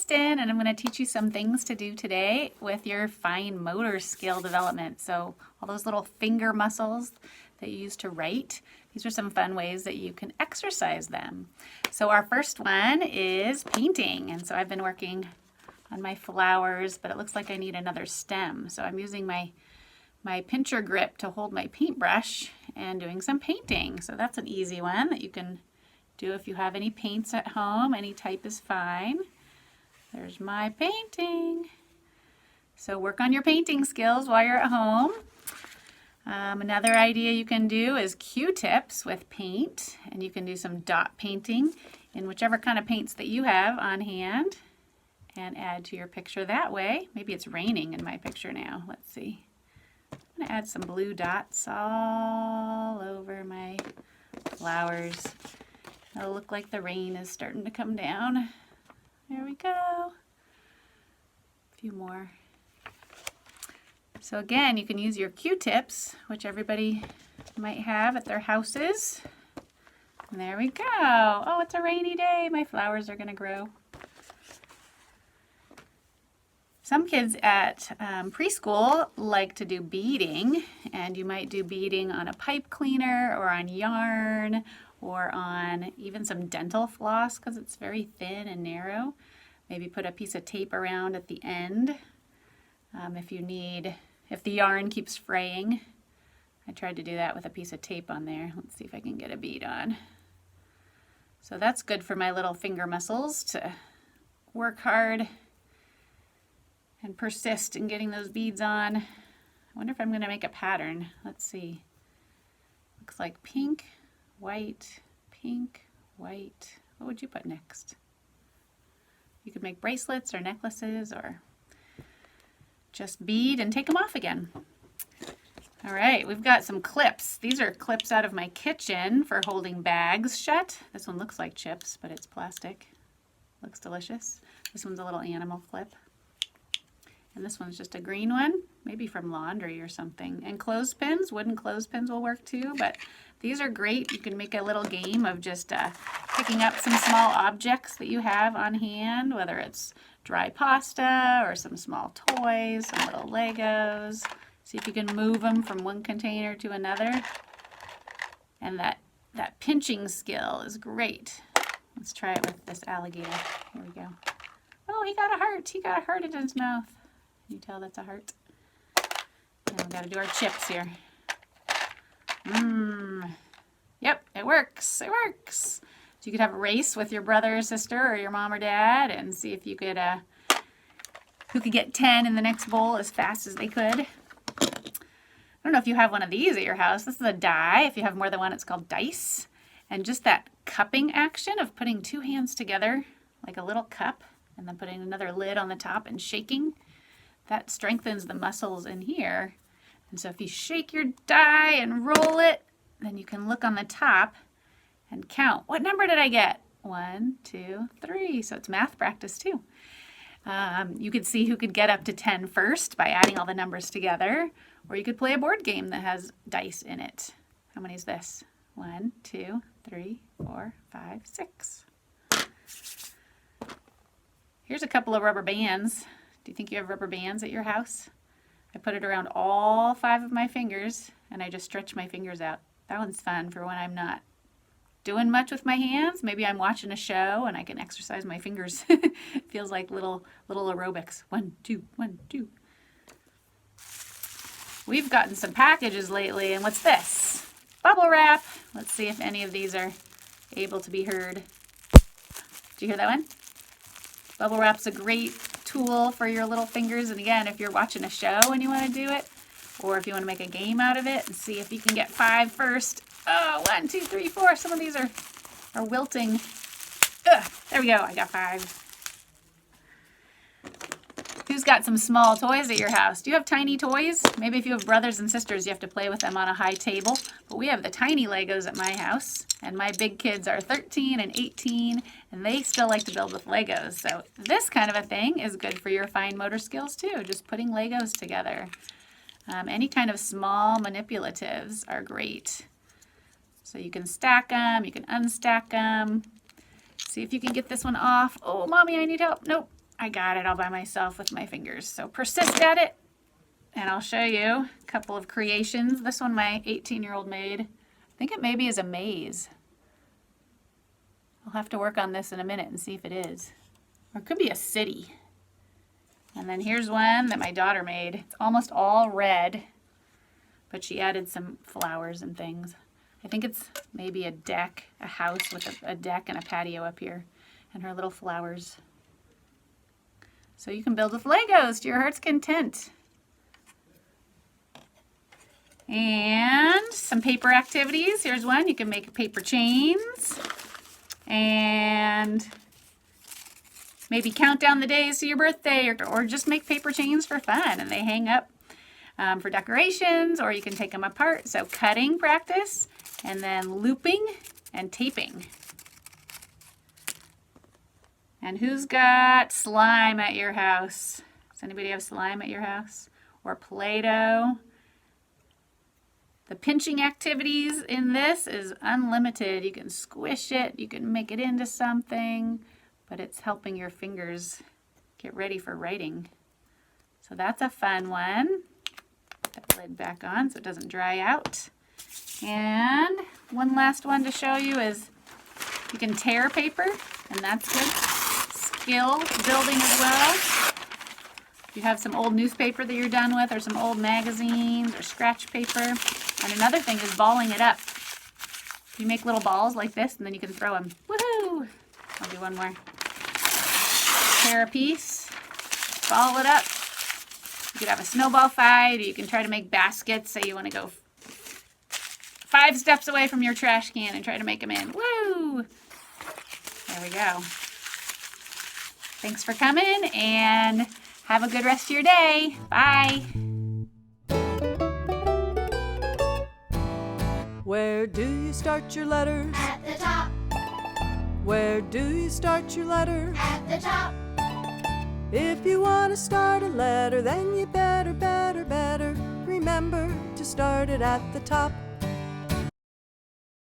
Kristen, and I'm going to teach you some things to do today with your fine motor skill development. So all those little finger muscles that you use to write, these are some fun ways that you can exercise them. So our first one is painting, and so I've been working on my flowers, but it looks like I need another stem. So I'm using my pincer grip to hold my paintbrush and doing some painting. So that's an easy one that you can do if you have any paints at home. Any type is fine. There's my painting. So work on your painting skills while you're at home. Another idea you can do is Q-tips with paint, and you can do some dot painting in whichever kind of paints that you have on hand and add to your picture that way. Maybe it's raining in my picture now. Let's see. I'm going to add some blue dots all over my flowers. It'll look like the rain is starting to come down. There we go. A few more. So again, you can use your Q-tips, which everybody might have at their houses. And there we go. Oh, it's a rainy day. My flowers are going to grow. Some kids at preschool like to do beading, and you might do beading on a pipe cleaner or on yarn or on even some dental floss because it's very thin and narrow. Maybe put a piece of tape around at the end if the yarn keeps fraying. I tried to do that with a piece of tape on there. Let's see if I can get a bead on. So that's good for my little finger muscles to work hard and persist in getting those beads on. I wonder if I'm going to make a pattern. Let's see. Looks like pink, white, pink, white. What would you put next? You could make bracelets or necklaces or just bead and take them off again. All right, we've got some clips. These are clips out of my kitchen for holding bags shut. This one looks like chips, but it's plastic. Looks delicious. This one's a little animal clip. And this one's just a green one, maybe from laundry or something. And clothespins, wooden clothespins will work too, but these are great. You can make a little game of just picking up some small objects that you have on hand, whether it's dry pasta or some small toys, some little Legos. See if you can move them from one container to another. And that pinching skill is great. Let's try it with this alligator. Here we go. Oh, he got a heart. He got a heart in his mouth. Can you tell that's a heart? Now we've got to do our chips here. Yep, it works. It works. So you could have a race with your brother or sister or your mom or dad and see if you could, who could get 10 in the next bowl as fast as they could. I don't know if you have one of these at your house. This is a die. If you have more than one, it's called dice. And just that cupping action of putting two hands together like a little cup and then putting another lid on the top and shaking, that strengthens the muscles in here. And so if you shake your die and roll it, then you can look on the top and count. What number did I get? 1, 2, 3. So it's math practice too. You could see who could get up to 10 first by adding all the numbers together, or you could play a board game that has dice in it. How many is this? 1, 2, 3, 4, 5, 6. Here's a couple of rubber bands. Do you think you have rubber bands at your house? I put it around all 5 of my fingers and I just stretch my fingers out. That one's fun for when I'm not doing much with my hands. Maybe I'm watching a show and I can exercise my fingers. It feels like little aerobics. 1, 2, 1, 2. We've gotten some packages lately, and what's this? Bubble wrap. Let's see if any of these are able to be heard. Did you hear that one? Bubble wrap's a great tool for your little fingers, and again, if you're watching a show and you want to do it, or if you want to make a game out of it and see if you can get 5 first. Oh, 1, 2, 3, 4. Some of these are wilting. Ugh, there we go. I got 5. Who's got some small toys at your house? Do you have tiny toys? Maybe if you have brothers and sisters, you have to play with them on a high table. But we have the tiny Legos at my house, and my big kids are 13 and 18, and they still like to build with Legos. So this kind of a thing is good for your fine motor skills too, just putting Legos together. Any kind of small manipulatives are great. So you can stack them, you can unstack them. See if you can get this one off. Oh, Mommy, I need help. Nope. I got it all by myself with my fingers. So persist at it, and I'll show you a couple of creations. This one my 18-year-old made. I think it maybe is a maze. I'll have to work on this in a minute and see if it is. Or it could be a city. And then here's one that my daughter made. It's almost all red, but she added some flowers and things. I think it's maybe a deck, a house with a deck and a patio up here, and her little flowers. So you can build with Legos to your heart's content. And some paper activities. Here's one. You can make paper chains. And maybe count down the days to your birthday, or just make paper chains for fun, and they hang up for decorations, or you can take them apart. So cutting practice, and then looping and taping. And who's got slime at your house? Does anybody have slime at your house? Or Play-Doh? The pinching activities in this is unlimited. You can squish it, you can make it into something, but it's helping your fingers get ready for writing. So that's a fun one. Put that lid back on so it doesn't dry out. And one last one to show you is you can tear paper, and that's good. Skill building as well. If you have some old newspaper that you're done with, or some old magazines, or scratch paper. And another thing is balling it up. You make little balls like this, and then you can throw them. Woohoo! I'll do one more. Tear a piece, ball it up. You could have a snowball fight, or you can try to make baskets. Say you want to go 5 steps away from your trash can and try to make them in. Woo! There we go. Thanks for coming, and have a good rest of your day. Bye. Where do you start your letters? At the top. Where do you start your letter? At the top. If you want to start a letter, then you better remember to start it at the top.